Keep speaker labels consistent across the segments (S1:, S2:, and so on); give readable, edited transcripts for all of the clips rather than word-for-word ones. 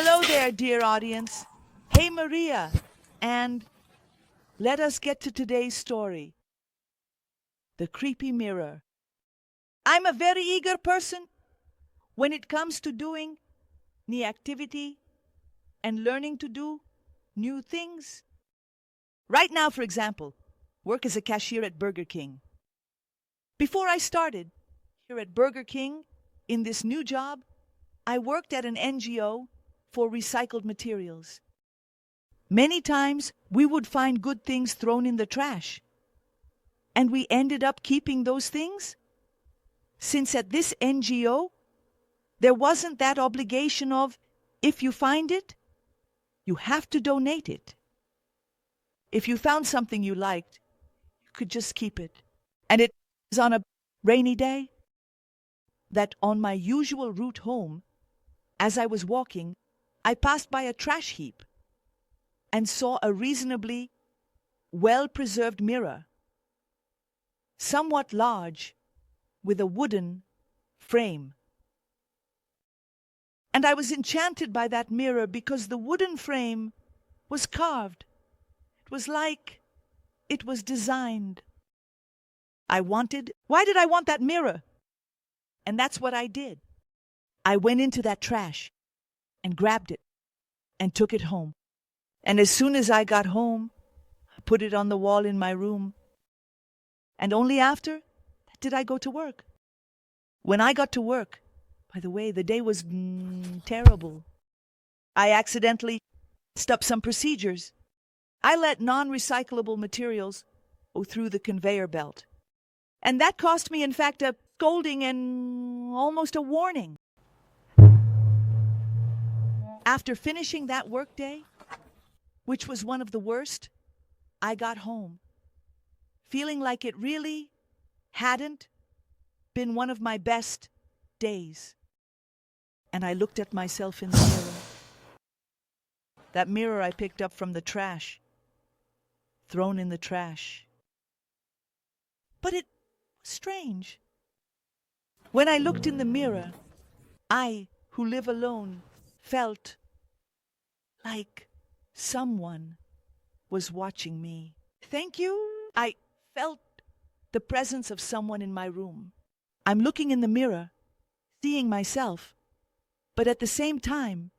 S1: Hello there, dear audience. Hey, Maria. And let us get to today's story. The Creepy Mirror. I'm a very eager person when it comes to doing new activity and learning to do new things. Right now, for example, work as a cashier at Burger King. Before I started here at Burger King in this new job, I worked at an NGO for recycled materials. Many times we would find good things thrown in the trash, and we ended up keeping those things. Since at this NGO, there wasn't that obligation of, if you find it, you have to donate it. If you found something you liked, you could just keep it. And it was on a rainy day that on my usual route home, as I was walking, I passed by a trash heap and saw a reasonably well-preserved mirror, somewhat large, with a wooden frame. And I was enchanted by that mirror because the wooden frame was carved. It was like it was designed. Why did I want that mirror? And that's what I did. I went into that trash and grabbed it and took it home. And as soon as I got home, I put it on the wall in my room. And only after did I go to work. When I got to work, by the way, the day was terrible. I accidentally messed up some procedures. I let non-recyclable materials go through the conveyor belt. And that cost me, in fact, a scolding and almost a warning. After finishing that workday, which was one of the worst, I got home, feeling like it really hadn't been one of my best days. And I looked at myself in the mirror. That mirror I picked up from the trash, thrown in the trash. But it was strange. When I looked in the mirror, I, who live alone, felt like someone was watching me. Thank you. I felt the presence of someone in my room. I'm looking in the mirror, seeing myself, but at the same time,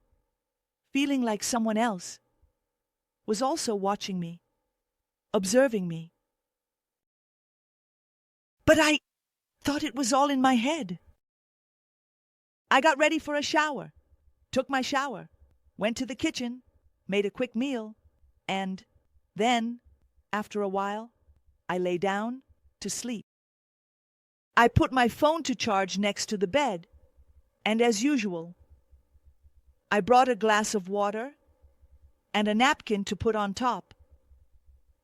S1: feeling like someone else was also watching me, observing me. But I thought it was all in my head. I got ready for a shower, took my shower, went to the kitchen, made a quick meal, and then, after a while, I lay down to sleep. I put my phone to charge next to the bed, and as usual, I brought a glass of water and a napkin to put on top,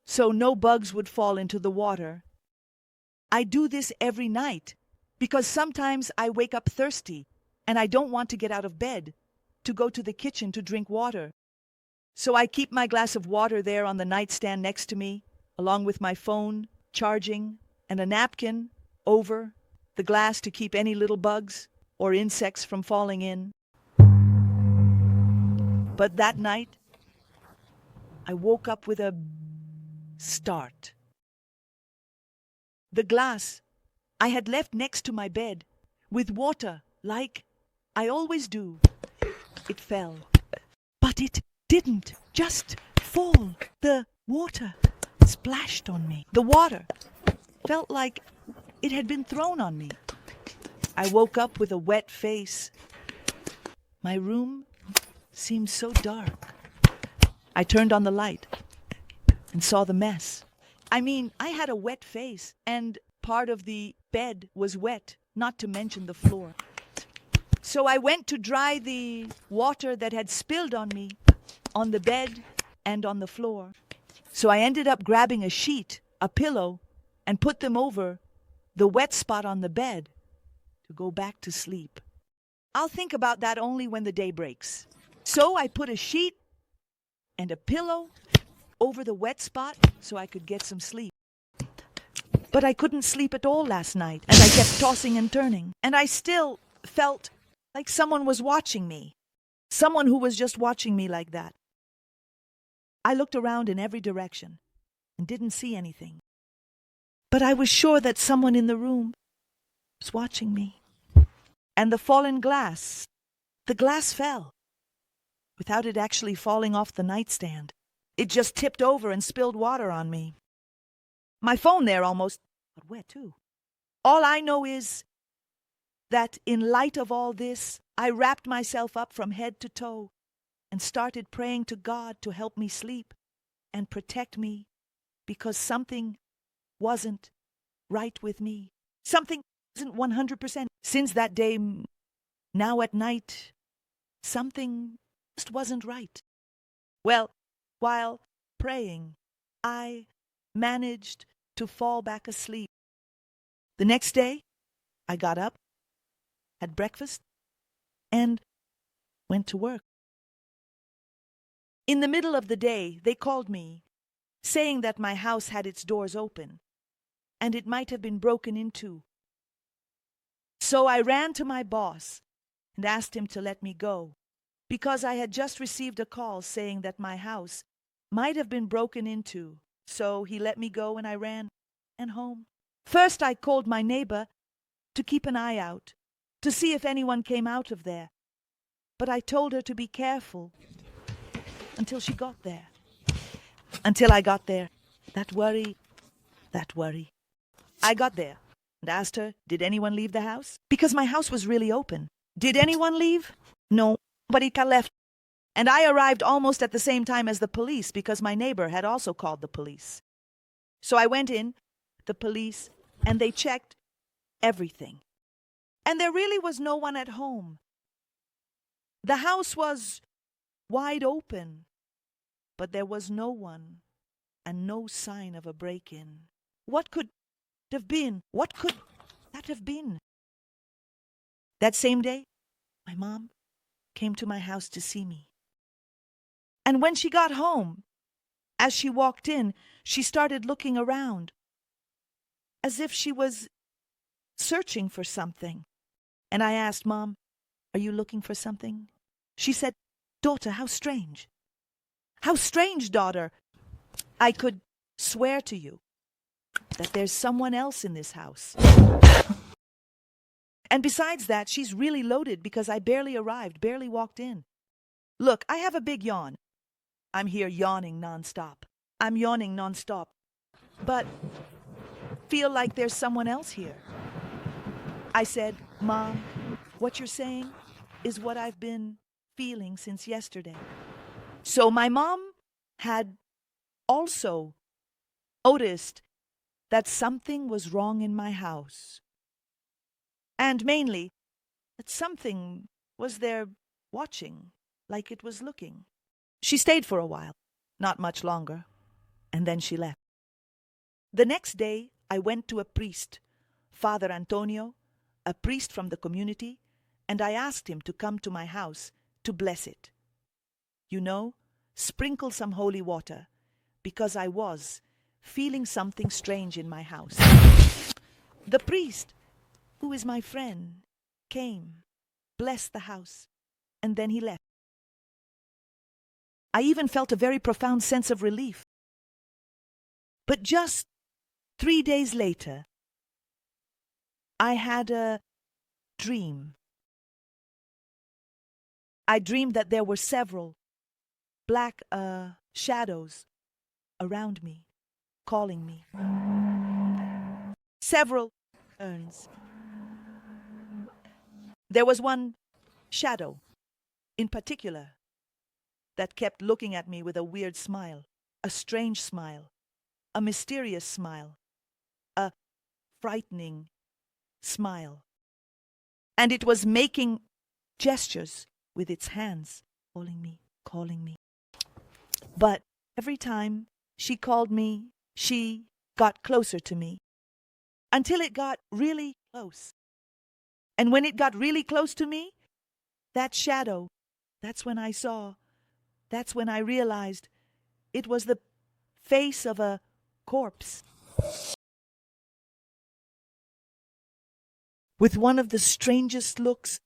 S1: so no bugs would fall into the water. I do this every night because sometimes I wake up thirsty and I don't want to get out of bed to go to the kitchen to drink water. So I keep my glass of water there on the nightstand next to me, along with my phone, charging, and a napkin over the glass to keep any little bugs or insects from falling in. But that night, I woke up with a start. The glass I had left next to my bed with water, like I always do. It fell. But it didn't just fall. The water splashed on me. The water felt like it had been thrown on me. I woke up with a wet face. My room seemed so dark. I turned on the light and saw the mess. I had a wet face, and part of the bed was wet, not to mention the floor. So I went to dry the water that had spilled on me, on the bed and on the floor. So I ended up grabbing a sheet, a pillow, and put them over the wet spot on the bed to go back to sleep. I'll think about that only when the day breaks. So I put a sheet and a pillow over the wet spot so I could get some sleep. But I couldn't sleep at all last night, and I kept tossing and turning, and I still felt like someone was watching me. Someone who was just watching me like that. I looked around in every direction and didn't see anything. But I was sure that someone in the room was watching me. And the glass fell, without it actually falling off the nightstand. It just tipped over and spilled water on me. My phone there almost got wet too. All I know is that in light of all this, I wrapped myself up from head to toe and started praying to God to help me sleep and protect me, because something wasn't right with me. Something wasn't 100%. Since that day, now at night, something just wasn't right. Well, while praying, I managed to fall back asleep. The next day, I got up, had breakfast, and went to work. In the middle of the day, they called me, saying that my house had its doors open, and it might have been broken into. So I ran to my boss and asked him to let me go, because I had just received a call saying that my house might have been broken into. So he let me go and I ran home. First I called my neighbor to keep an eye out, to see if anyone came out of there. But I told her to be careful until she got there. Until I got there. That worry. I got there and asked her, did anyone leave the house? Because my house was really open. Did anyone leave? No, nobody left. And I arrived almost at the same time as the police, because my neighbor had also called the police. So I went in, the police, and they checked everything. And there really was no one at home. The house was wide open, but there was no one and no sign of a break-in. What could have been? What could that have been? That same day, my mom came to my house to see me. And when she got home, as she walked in, she started looking around, as if she was searching for something. And I asked, Mom, are you looking for something? She said, Daughter, how strange. How strange, daughter. I could swear to you that there's someone else in this house. And besides that, she's really loaded because I barely arrived, barely walked in. Look, I have a big yawn. I'm here yawning nonstop. I'm yawning nonstop. But feel like there's someone else here. I said, Mom, what you're saying is what I've been feeling since yesterday. So my mom had also noticed that something was wrong in my house. And mainly, that something was there watching, like it was looking. She stayed for a while, not much longer, and then she left. The next day, I went to a priest, Father Antonio, a priest from the community, and I asked him to come to my house to bless it. You know, sprinkle some holy water, because I was feeling something strange in my house. The priest, who is my friend, came, blessed the house, and then he left. I even felt a very profound sense of relief. But just 3 days later, I had a dream. I dreamed that there were several black shadows around me, calling me. Several urns. There was one shadow in particular that kept looking at me with a weird smile, a strange smile, a mysterious smile, a frightening smile. And it was making gestures with its hands, calling me. But every time she called me, she got closer to me, until it got really close. And when it got really close to me, that shadow, that's when I realized it was the face of a corpse, with one of the strangest looks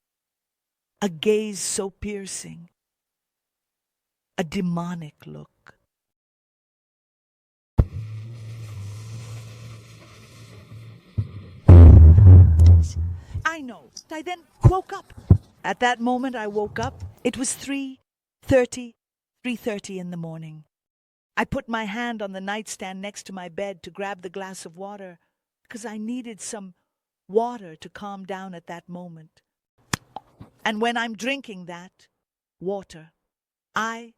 S1: a gaze so piercing, a demonic look. I know. I then woke up. At that moment I woke up. It was 3:30 in the morning. I put my hand on the nightstand next to my bed to grab the glass of water because I needed some water to calm down at that moment. And when I'm drinking that water, I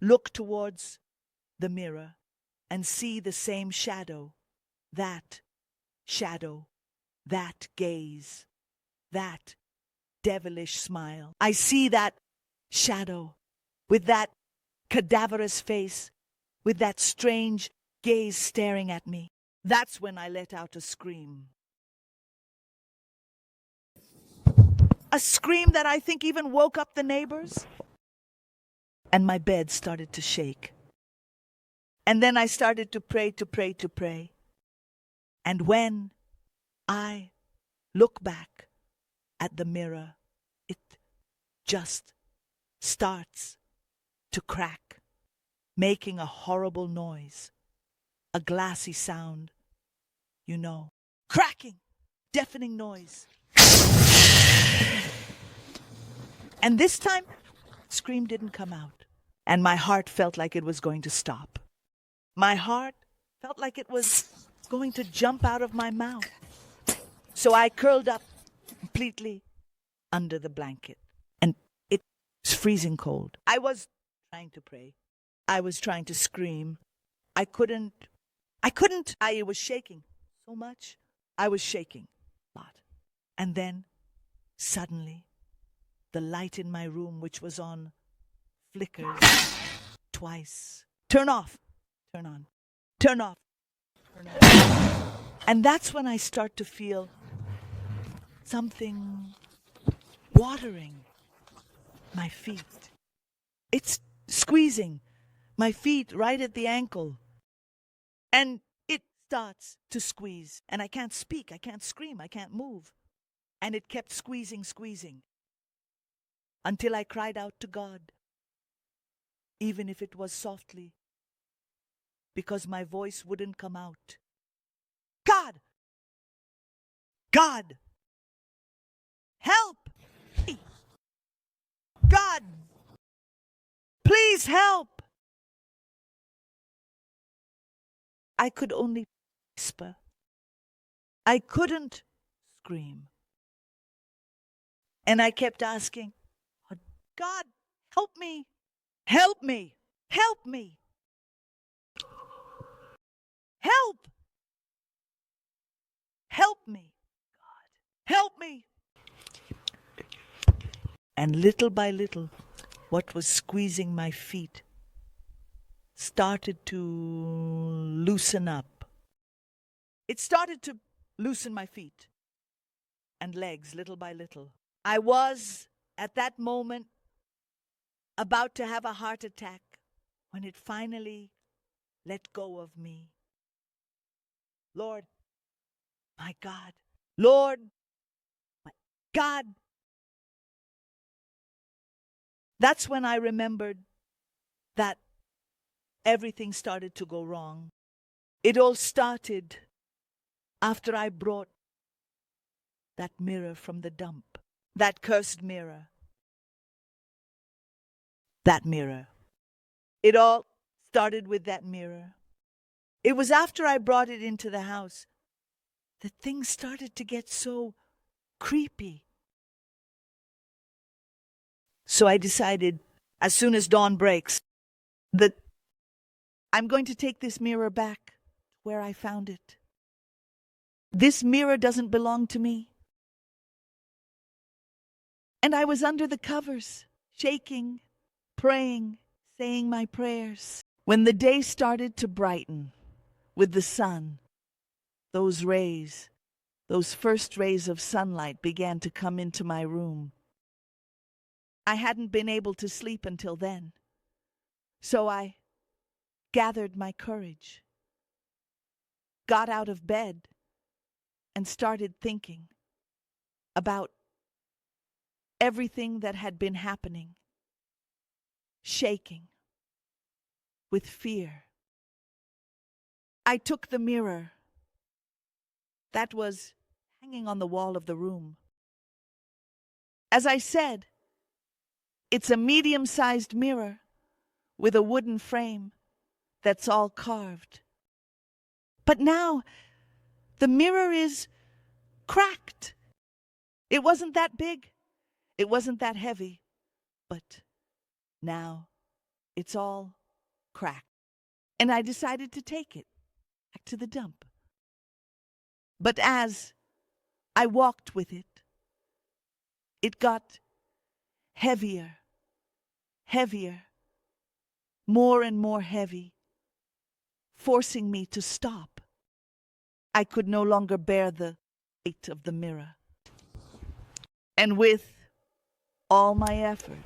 S1: look towards the mirror and see the same shadow, that gaze, that devilish smile. I see that shadow with that cadaverous face, with that strange gaze staring at me. That's when I let out a scream. A scream that I think even woke up the neighbors. And my bed started to shake. And then I started to pray. And when I look back at the mirror, it just starts to crack, making a horrible noise, a glassy sound, cracking, deafening noise. And this time, scream didn't come out, and my heart felt like it was going to stop. My heart felt like it was going to jump out of my mouth. So I curled up completely under the blanket, and it was freezing cold. I was trying to pray. I was trying to scream. I couldn't. I was shaking so much. I was shaking a lot. And then, suddenly, the light in my room, which was on, flickers twice. Turn off. Turn on. Turn off. Turn on. And that's when I start to feel something watering my feet. It's squeezing my feet right at the ankle. And it starts to squeeze. And I can't speak. I can't scream. I can't move. And it kept squeezing until I cried out to God, even if it was softly, because my voice wouldn't come out. God! God! Help! God! Please help! I could only whisper. I couldn't scream. And I kept asking, God, help me! Help me! Help me! Help! Help me! God, help me! And little by little, what was squeezing my feet started to loosen up. It started to loosen my feet and legs little by little. I was, at that moment, about to have a heart attack when it finally let go of me. Lord, my God, Lord, my God. That's when I remembered that everything started to go wrong. It all started after I brought that mirror from the dump, that cursed mirror. That mirror. It all started with that mirror. It was after I brought it into the house that things started to get so creepy. So I decided, as soon as dawn breaks, that I'm going to take this mirror back where I found it. This mirror doesn't belong to me. And I was under the covers, shaking, praying, saying my prayers. When the day started to brighten with the sun, those first rays of sunlight began to come into my room. I hadn't been able to sleep until then. So I gathered my courage, got out of bed, and started thinking about everything that had been happening, shaking with fear. I took the mirror that was hanging on the wall of the room. As I said, it's a medium-sized mirror with a wooden frame that's all carved. But now the mirror is cracked. It wasn't that big. It wasn't that heavy. But now it's all cracked. And I decided to take it back to the dump. But as I walked with it, it got heavier, heavier, more and more heavy, forcing me to stop. I could no longer bear the weight of the mirror. And with all my effort,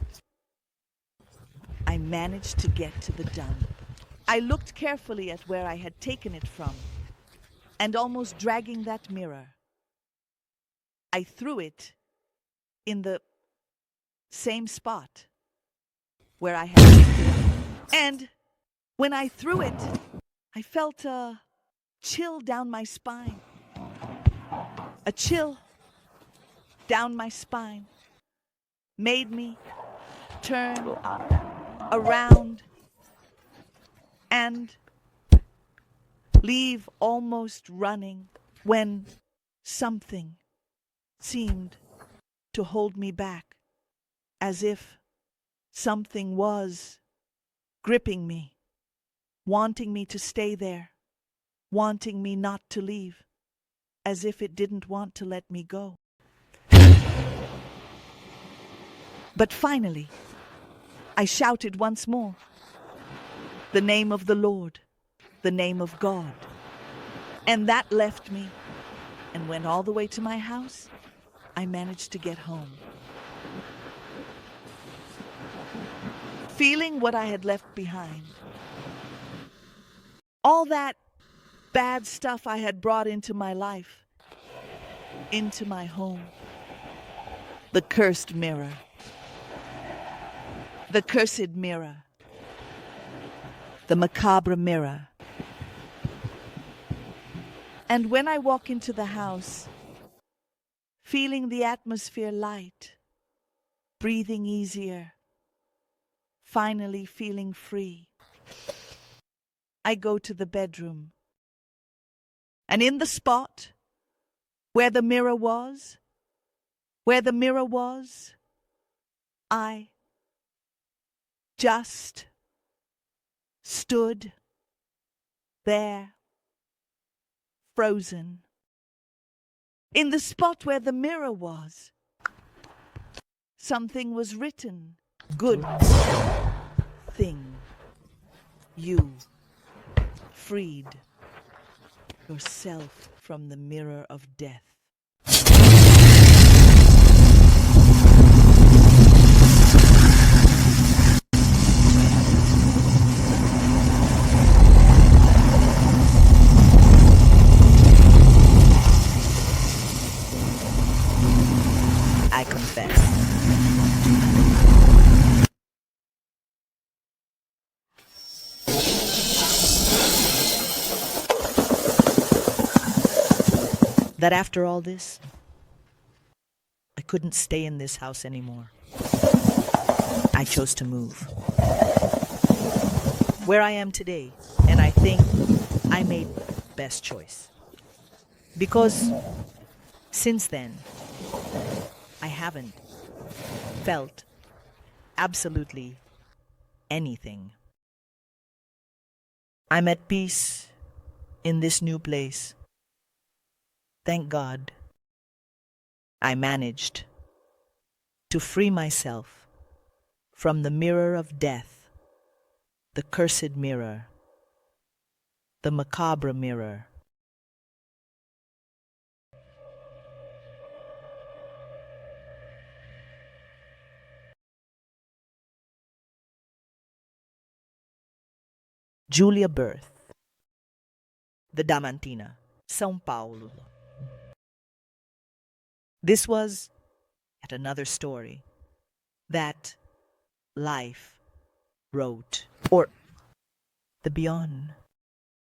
S1: I managed to get to the dump. I looked carefully at where I had taken it from, and almost dragging that mirror, I threw it in the same spot where I had picked it up. And when I threw it, I felt a chill down my spine. A chill down my spine made me turn around and leave almost running when something seemed to hold me back, as if something was gripping me, wanting me to stay there, wanting me not to leave, as if it didn't want to let me go. But finally, I shouted once more, the name of the Lord, the name of God. And that left me and went all the way to my house. I managed to get home. Feeling what I had left behind. All that bad stuff I had brought into my life, into my home. The cursed mirror. The cursed mirror. The macabre mirror. And when I walk into the house, feeling the atmosphere light, breathing easier, finally feeling free, I go to the bedroom. And in the spot where the mirror was, I just stood there, frozen. In the spot where the mirror was, something was written. Good thing you freed yourself from the mirror of death. I confess. That after all this, I couldn't stay in this house anymore. I chose to move. Where I am today, and I think I made best choice. Because since then, I haven't felt absolutely anything. I'm at peace in this new place. Thank God, I managed to free myself from the mirror of death, the cursed mirror, the macabre mirror. Julia Birth, the Damantina, São Paulo. This was at start another story that life wrote, or the beyond.